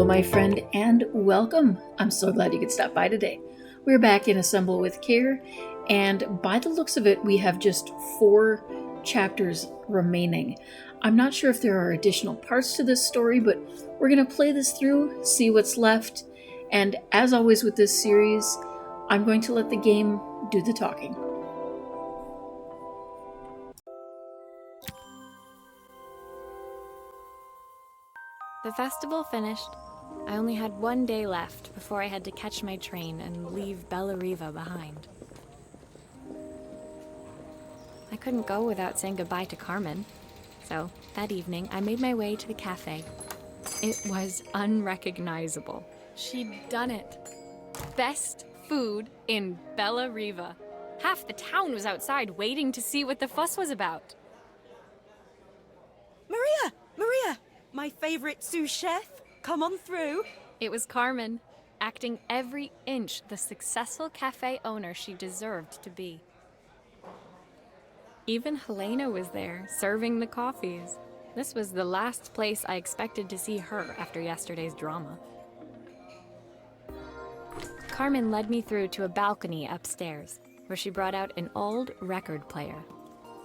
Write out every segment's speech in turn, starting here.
Hello, my friend, and welcome. I'm so glad you could stop by today. We're back in Assemble with Care, and by the looks of it, we have just 4 chapters remaining. I'm not sure if there are additional parts to this story, but we're going to play this through, see what's left, and as always with this series, I'm going to let the game do the talking. The festival finished. I only had 1 day left before I had to catch my train and leave Bellariva behind. I couldn't go without saying goodbye to Carmen. So, that evening, I made my way to the cafe. It was unrecognizable. She'd done it. Best food in Bellariva. Half the town was outside waiting to see what the fuss was about. Maria! My favorite sous chef! Come on through! It was Carmen, acting every inch the successful cafe owner she deserved to be. Even Helena was there, serving the coffees. This was the last place I expected to see her after yesterday's drama. Carmen led me through to a balcony upstairs, where she brought out an old record player.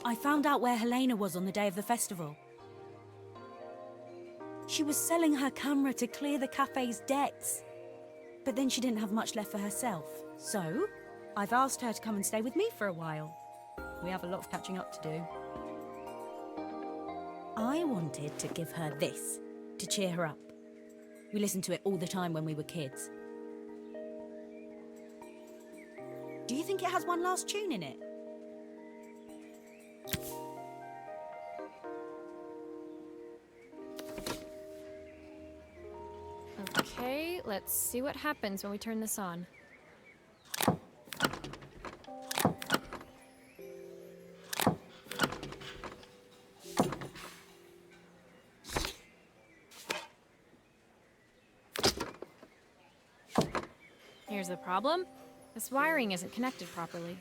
I found out where Helena was on the day of the festival. She was selling her camera to clear the cafe's debts. But then she didn't have much left for herself. So, I've asked her to come and stay with me for a while. We have a lot of catching up to do. I wanted to give her this, to cheer her up. We listened to it all the time when we were kids. Do you think it has one last tune in it? Okay, let's see what happens when we turn this on. Here's the problem. This wiring isn't connected properly.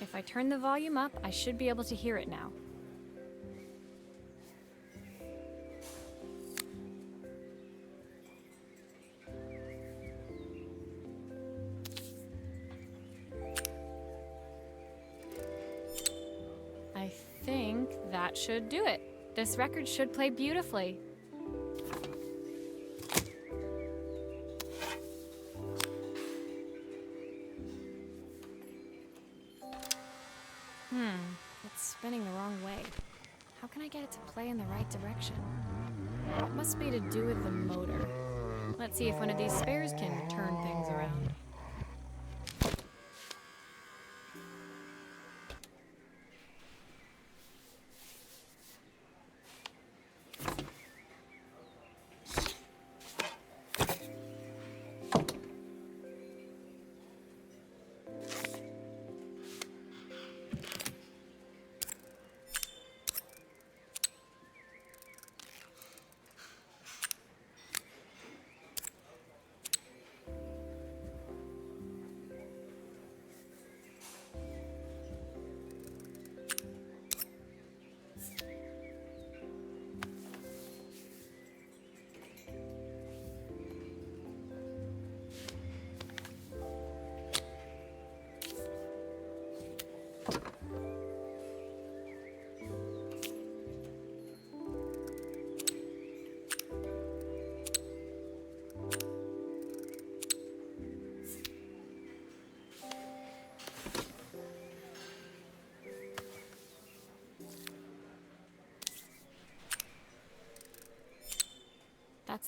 If I turn the volume up, I should be able to hear it now. I think that should do it. This record should play beautifully. It's spinning the wrong way. How can I get it to play in the right direction? It must be to do with the motor. Let's see if one of these spares can turn things around.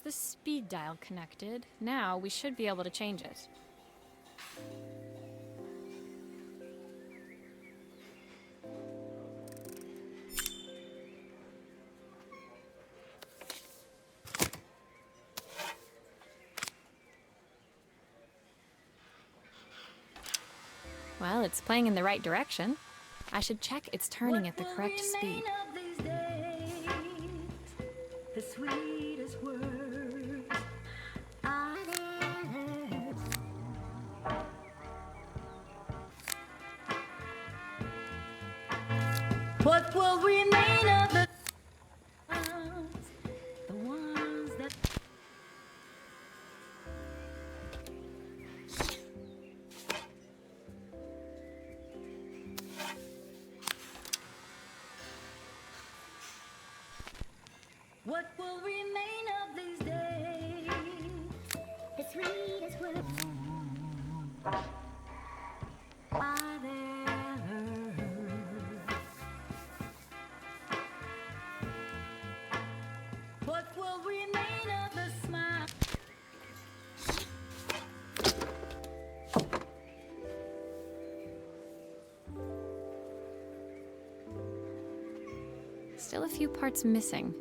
the speed dial connected. Now we should be able to change it. Well, it's playing in the right direction. I should check it's turning at the correct speed. The sweetest words what will remain of the ones that what will remain of these days? The sweetest words I ever heard. What will remain of the smile? Still a few parts missing.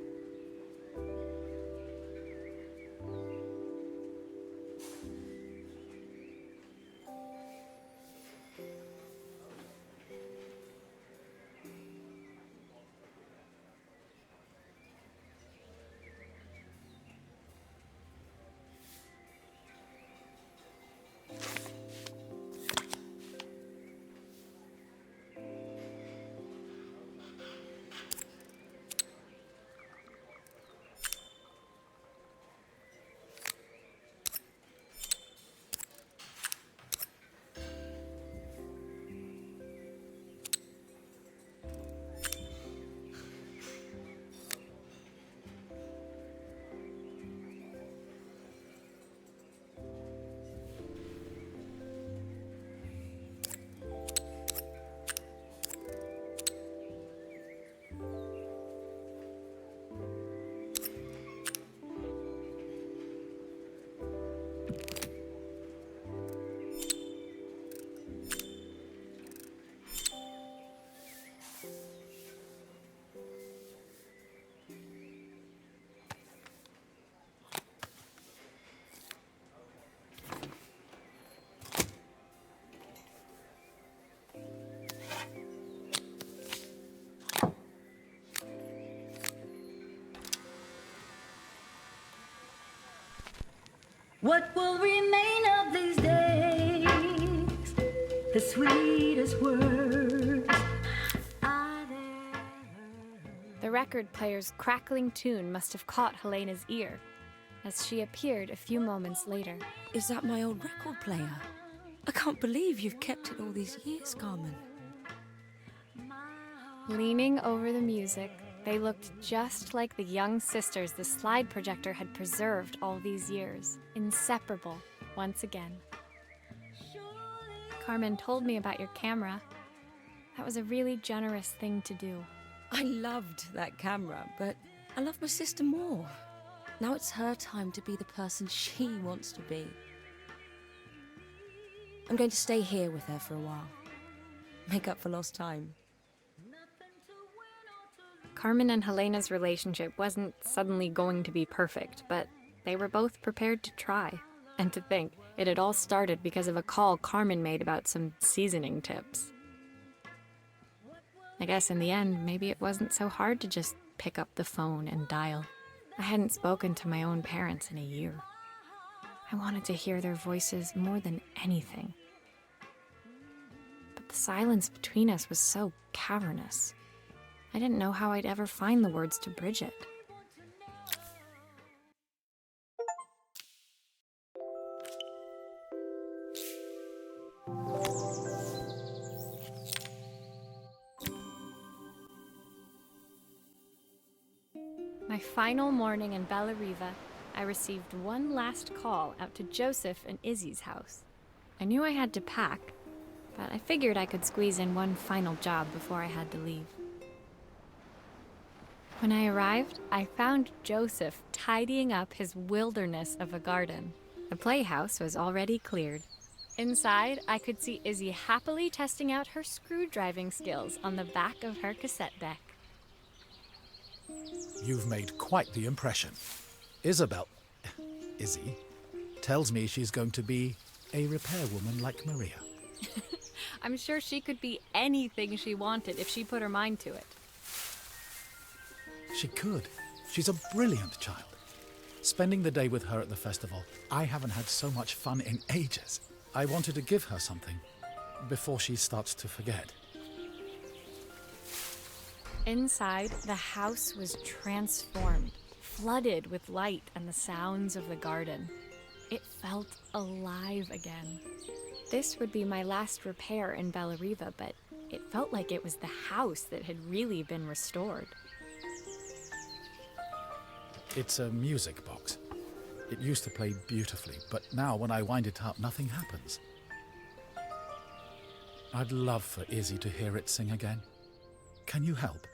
What will remain of these days? The sweetest words I've ever heard. The record player's crackling tune must have caught Helena's ear, as she appeared a few moments later. Is that my old record player? I can't believe you've kept it all these years, Carmen. Leaning over the music, they looked just like the young sisters the slide projector had preserved all these years, inseparable once again. Carmen told me about your camera. That was a really generous thing to do. I loved that camera, but I love my sister more. Now it's her time to be the person she wants to be. I'm going to stay here with her for a while. Make up for lost time. Carmen and Helena's relationship wasn't suddenly going to be perfect, but they were both prepared to try. And to think, it had all started because of a call Carmen made about some seasoning tips. I guess in the end, maybe it wasn't so hard to just pick up the phone and dial. I hadn't spoken to my own parents in a year. I wanted to hear their voices more than anything. But the silence between us was so cavernous. I didn't know how I'd ever find the words to bridge it. My final morning in Bellariva, I received one last call out to Joseph and Izzy's house. I knew I had to pack, but I figured I could squeeze in one final job before I had to leave. When I arrived, I found Joseph tidying up his wilderness of a garden. The playhouse was already cleared. Inside, I could see Izzy happily testing out her screw-driving skills on the back of her cassette deck. You've made quite the impression. Izzy, tells me she's going to be a repairwoman like Maria. I'm sure she could be anything she wanted if she put her mind to it. She could. She's a brilliant child. Spending the day with her at the festival, I haven't had so much fun in ages. I wanted to give her something before she starts to forget. Inside, the house was transformed, flooded with light and the sounds of the garden. It felt alive again. This would be my last repair in Bellariva, but it felt like it was the house that had really been restored. It's a music box. It used to play beautifully, but now when I wind it up, nothing happens. I'd love for Izzy to hear it sing again. Can you help?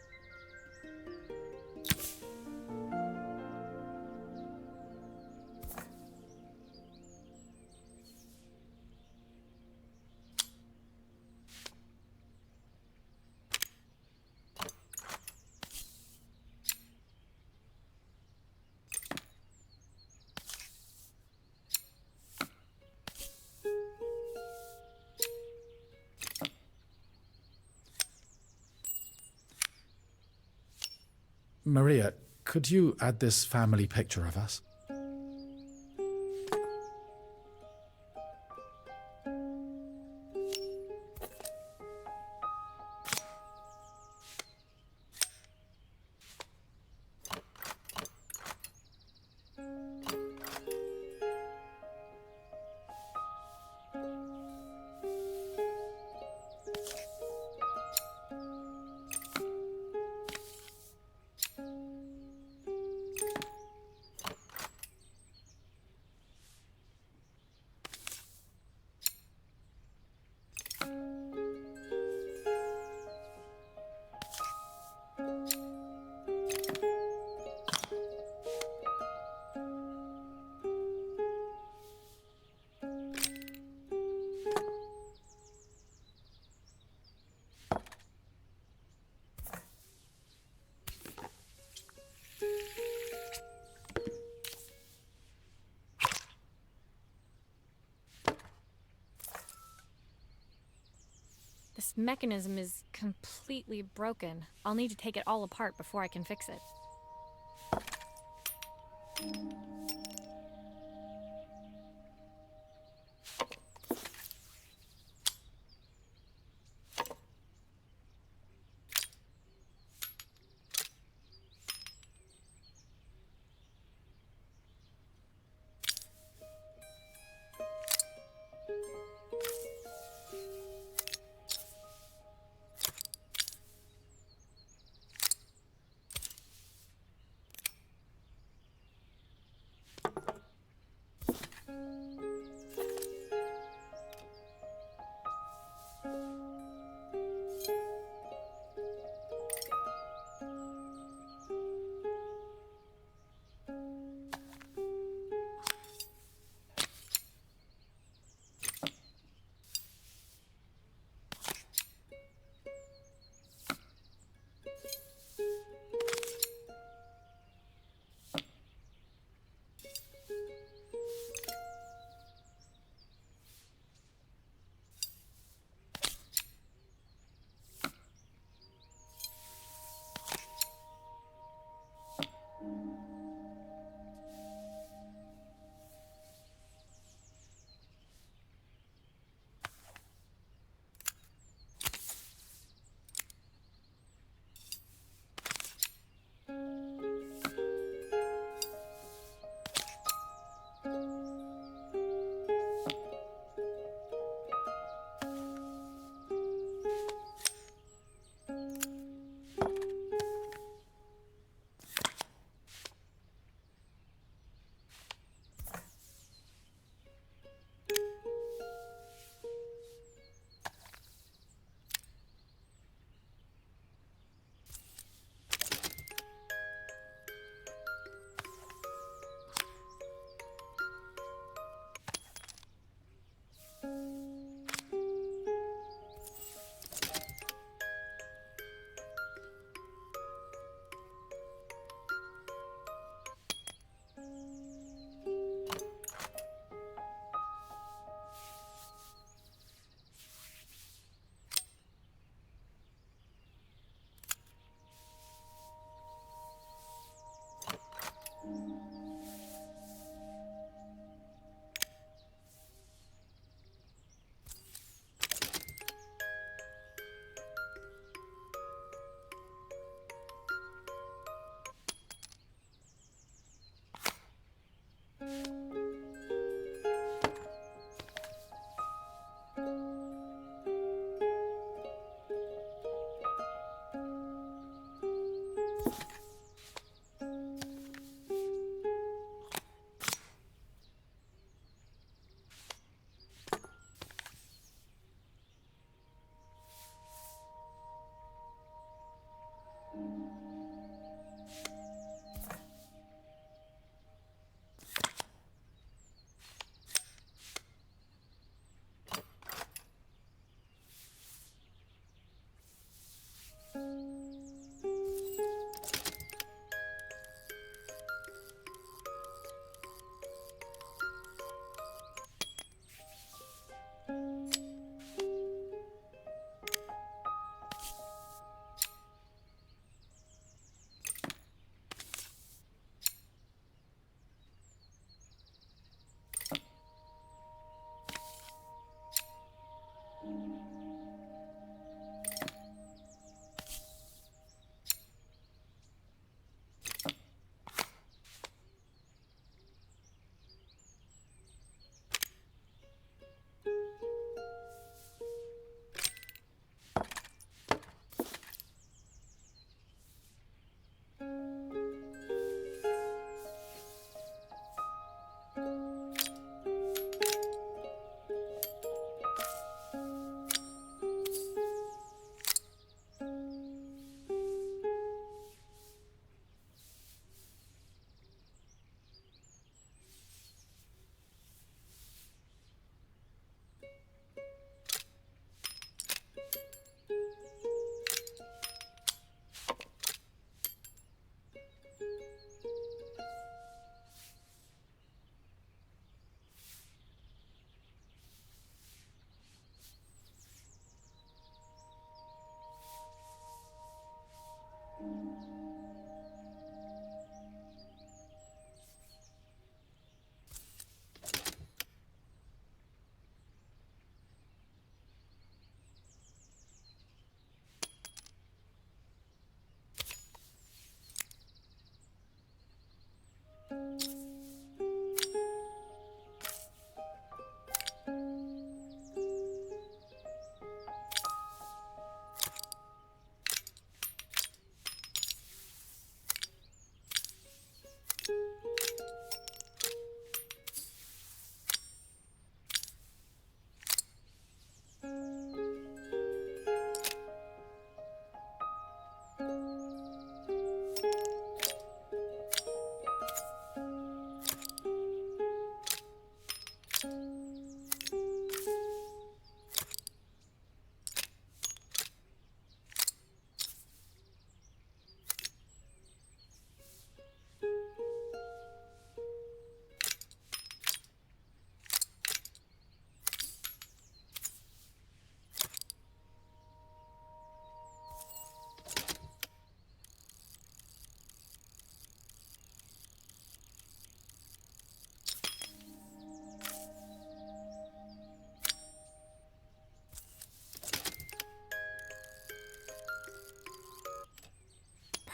Maria, could you add this family picture of us? This mechanism is completely broken. I'll need to take it all apart before I can fix it.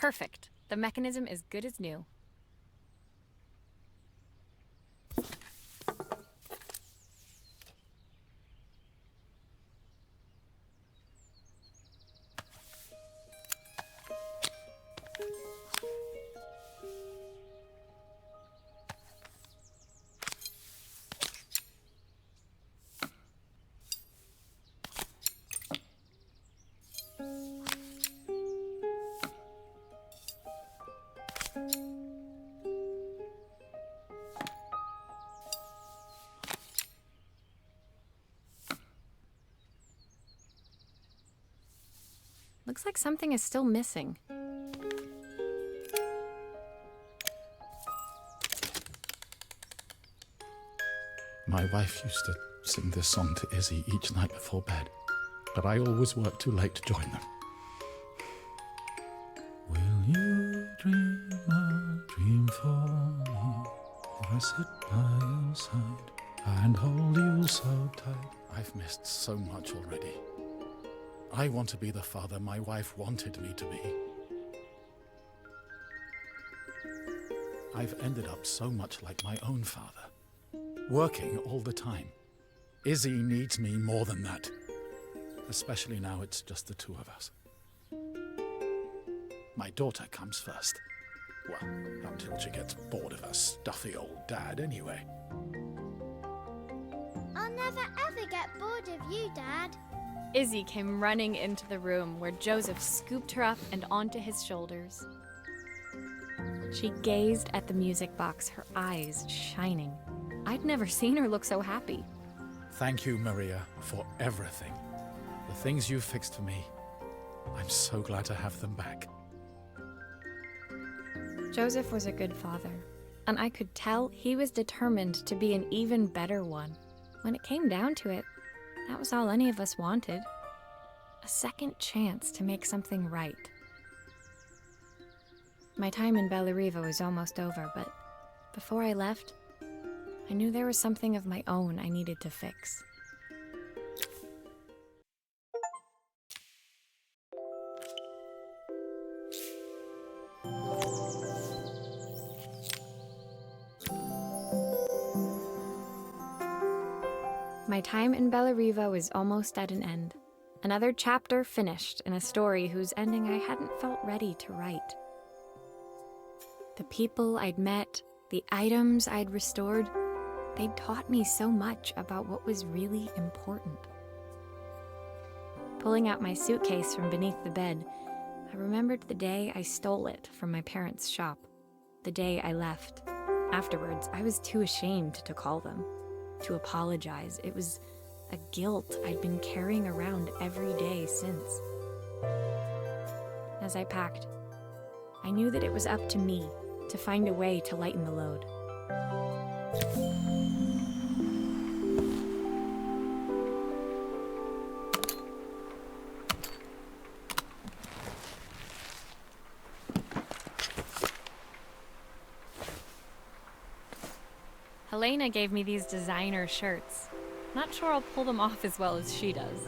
Perfect. The mechanism is good as new. Looks like something is still missing. My wife used to sing this song to Izzy each night before bed, but I always worked too late to join them. Will you dream a dream for me? If I sit by your side and hold you so tight. I've missed so much already. I want to be the father my wife wanted me to be. I've ended up so much like my own father, working all the time. Izzy needs me more than that, especially now it's just the two of us. My daughter comes first. Well, until she gets bored of her stuffy old dad anyway. I'll never ever get bored of you, Dad. Izzy came running into the room where Joseph scooped her up and onto his shoulders. She gazed at the music box, her eyes shining. I'd never seen her look so happy. Thank you, Maria, for everything. The things you fixed for me. I'm so glad to have them back. Joseph was a good father, and I could tell he was determined to be an even better one. When it came down to it, that was all any of us wanted. A second chance to make something right. My time in Bellariva was almost over, but before I left, I knew there was something of my own I needed to fix. My time in Bellariva was almost at an end. Another chapter finished in a story whose ending I hadn't felt ready to write. The people I'd met, the items I'd restored, they'd taught me so much about what was really important. Pulling out my suitcase from beneath the bed, I remembered the day I stole it from my parents' shop, the day I left. Afterwards, I was too ashamed to call them, to apologize. It was a guilt I'd been carrying around every day since. As I packed, I knew that it was up to me to find a way to lighten the load. Helena gave me these designer shirts. Not sure I'll pull them off as well as she does.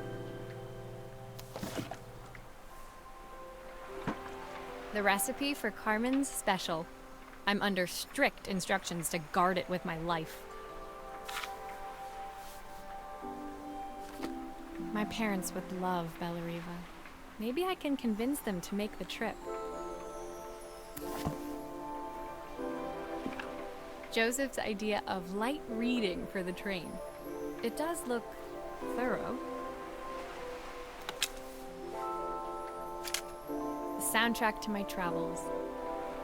The recipe for Carmen's special. I'm under strict instructions to guard it with my life. My parents would love Bellariva. Maybe I can convince them to make the trip. Joseph's idea of light reading for the train. It does look thorough. The soundtrack to my travels.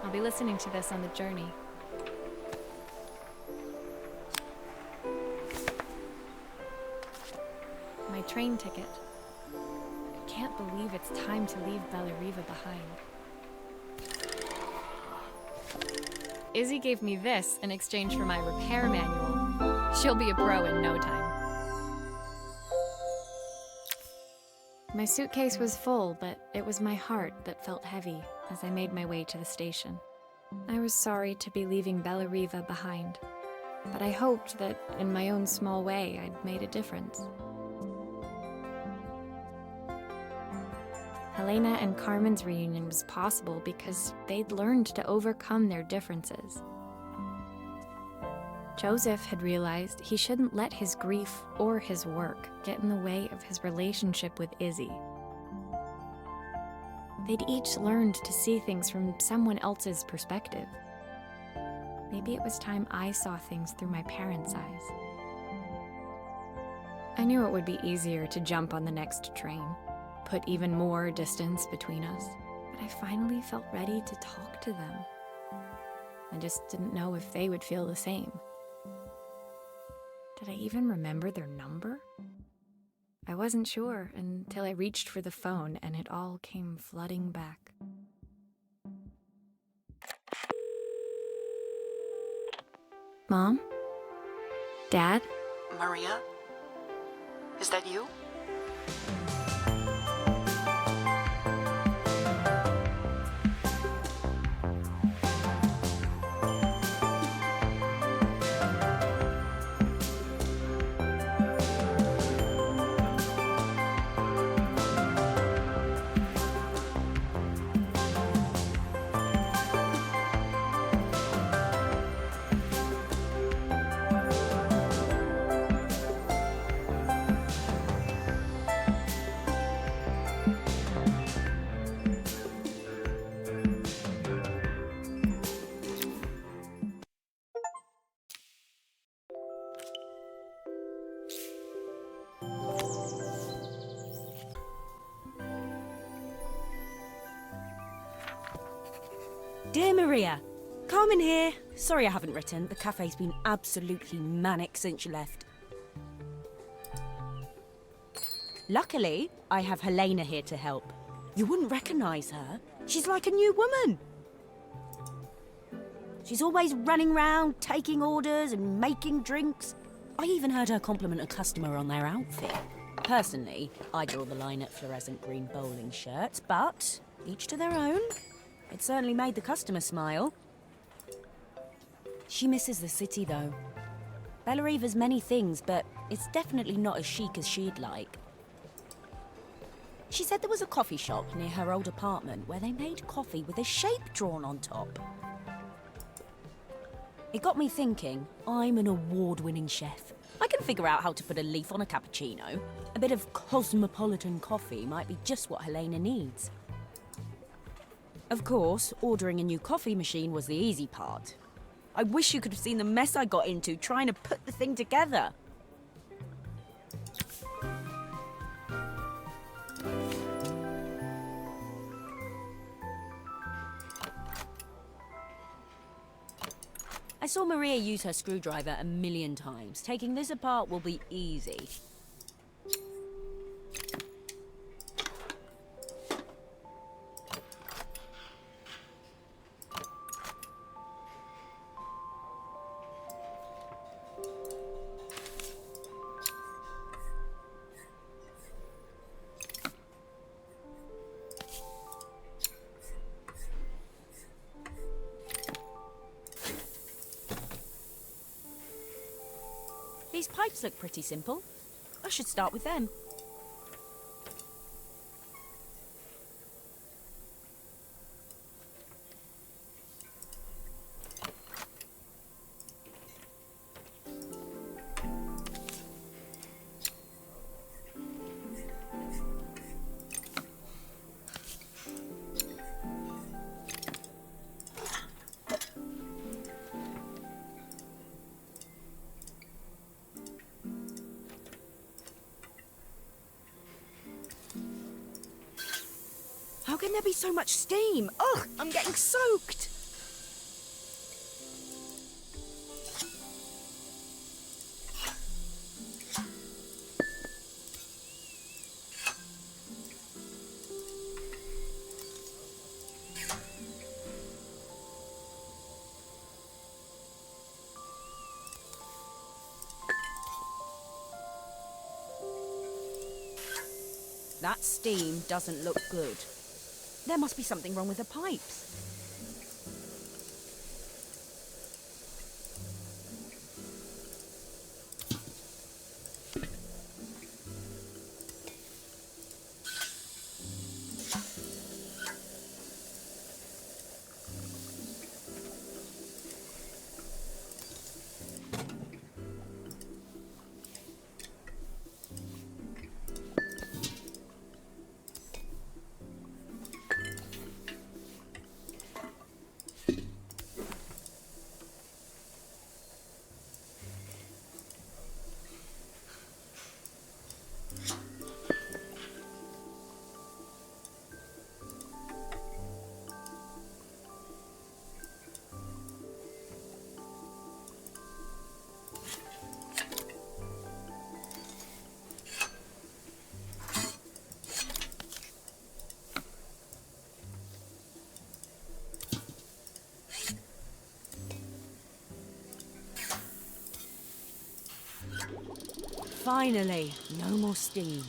I'll be listening to this on the journey. My train ticket. I can't believe it's time to leave Bellariva behind. Izzy gave me this in exchange for my repair manual. She'll be a pro in no time. My suitcase was full, but it was my heart that felt heavy as I made my way to the station. I was sorry to be leaving Bellariva behind, but I hoped that in my own small way I'd made a difference. Helena and Carmen's reunion was possible because they'd learned to overcome their differences. Joseph had realized he shouldn't let his grief or his work get in the way of his relationship with Izzy. They'd each learned to see things from someone else's perspective. Maybe it was time I saw things through my parents' eyes. I knew it would be easier to jump on the next train, put even more distance between us, but I finally felt ready to talk to them. I just didn't know if they would feel the same. Did I even remember their number? I wasn't sure until I reached for the phone and it all came flooding back. Mom? Dad? Maria? Is that you? Dear Maria, Carmen here. Sorry I haven't written. The cafe's been absolutely manic since you left. Luckily, I have Helena here to help. You wouldn't recognise her. She's like a new woman. She's always running round, taking orders and making drinks. I even heard her compliment a customer on their outfit. Personally, I draw the line at fluorescent green bowling shirts, but each to their own. It certainly made the customer smile. She misses the city, though. Bellariva's many things, but it's definitely not as chic as she'd like. She said there was a coffee shop near her old apartment where they made coffee with a shape drawn on top. It got me thinking, I'm an award-winning chef. I can figure out how to put a leaf on a cappuccino. A bit of cosmopolitan coffee might be just what Helena needs. Of course, ordering a new coffee machine was the easy part. I wish you could have seen the mess I got into trying to put the thing together. I saw Maria use her screwdriver a million times. Taking this apart will be easy. These pipes look pretty simple. I should start with them. How can there be so much steam? Ugh, I'm getting soaked. That steam doesn't look good. There must be something wrong with the pipes. Finally, no more steam.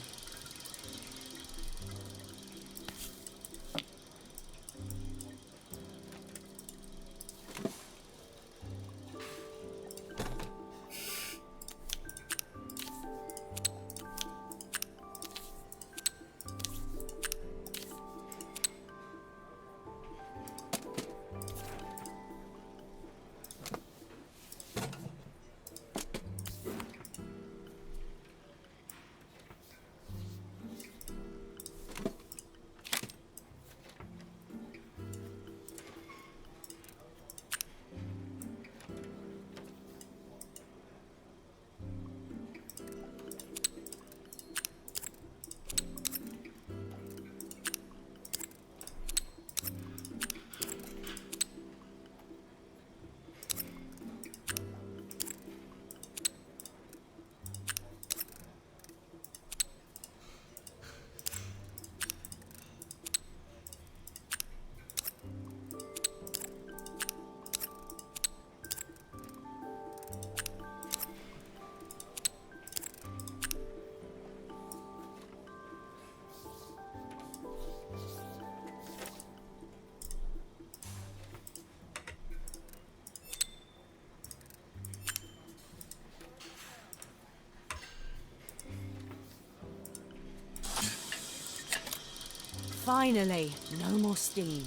Finally, no more steam.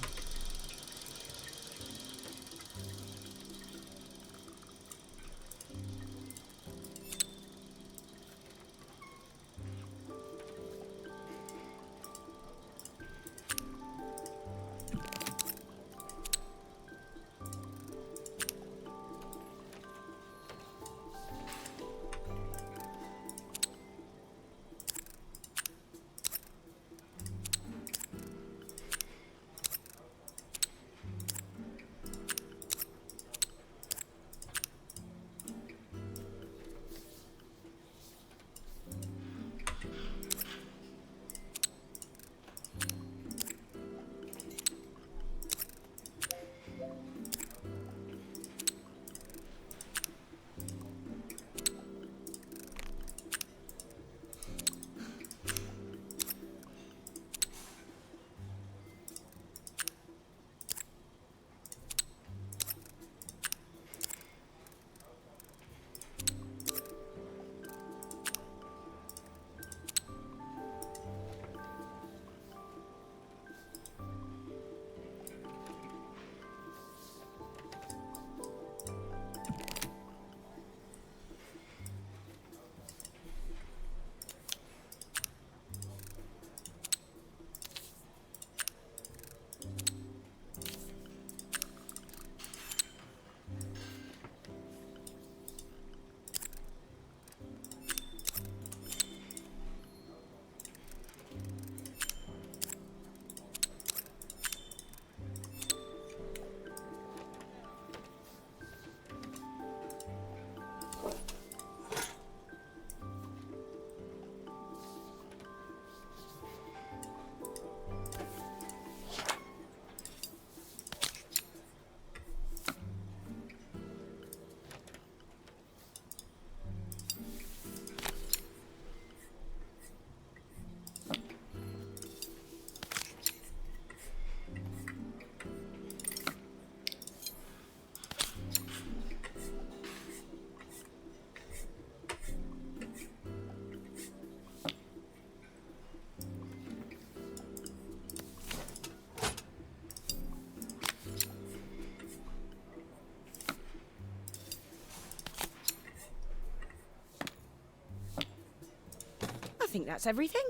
I think that's everything.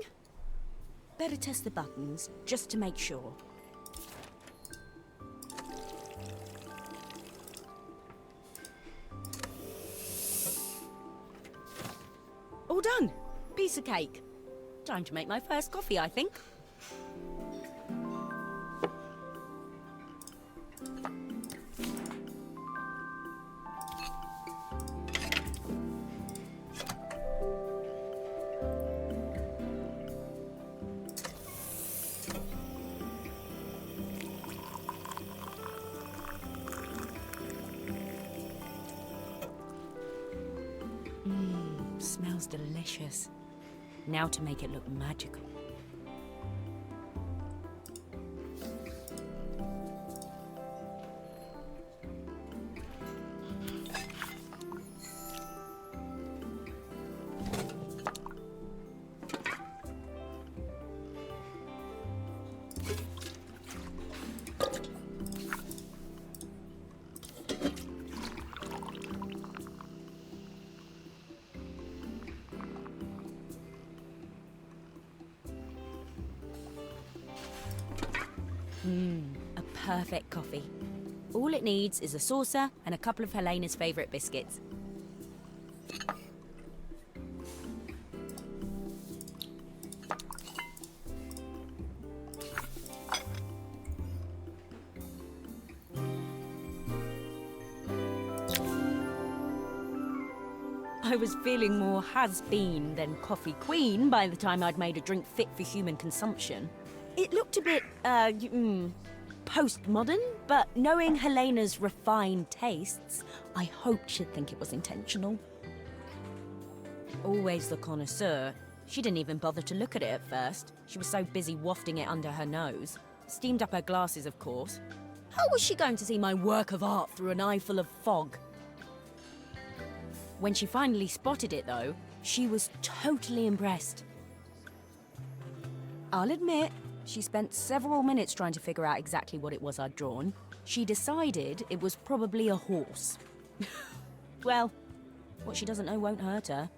Better test the buttons, just to make sure. All done. Piece of cake. Time to make my first coffee, I think. smells delicious. Now to make it look magical. A perfect coffee. All it needs is a saucer and a couple of Helena's favourite biscuits. I was feeling more has-been than coffee queen by the time I'd made a drink fit for human consumption. It looked a bit, postmodern, but knowing Helena's refined tastes, I hoped she'd think it was intentional. Always the connoisseur, she didn't even bother to look at it at first. She was so busy wafting it under her nose. Steamed up her glasses, of course. How was she going to see my work of art through an eye full of fog? When she finally spotted it, though, she was totally impressed. I'll admit, she spent several minutes trying to figure out exactly what it was I'd drawn. She decided it was probably a horse. Well, what she doesn't know won't hurt her.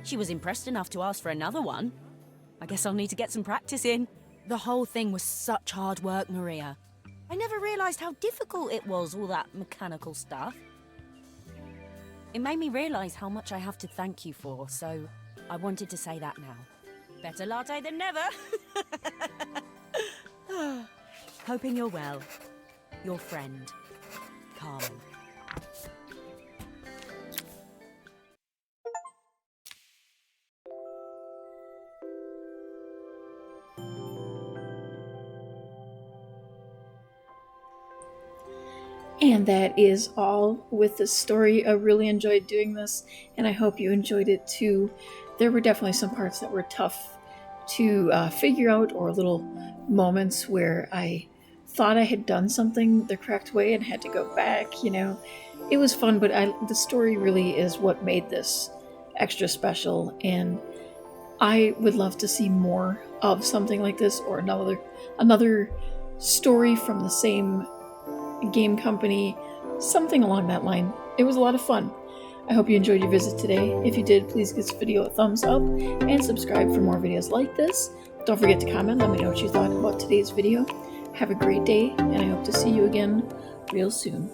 She was impressed enough to ask for another one. I guess I'll need to get some practice in. The whole thing was such hard work, Maria. I never realised how difficult it was, all that mechanical stuff. It made me realise how much I have to thank you for, so I wanted to say that now. Better latte than never. Hoping you're well. Your friend, Carmen. And that is all with this story. I really enjoyed doing this, and I hope you enjoyed it too. There were definitely some parts that were tough to figure out, or little moments where I thought I had done something the correct way and had to go back, you know. It was fun, but the story really is what made this extra special, and I would love to see more of something like this, or another story from the same game company, something along that line. It was a lot of fun. I hope you enjoyed your visit today. If you did, please give this video a thumbs up and subscribe for more videos like this. Don't forget to comment, let me know what you thought about today's video. Have a great day, and I hope to see you again real soon.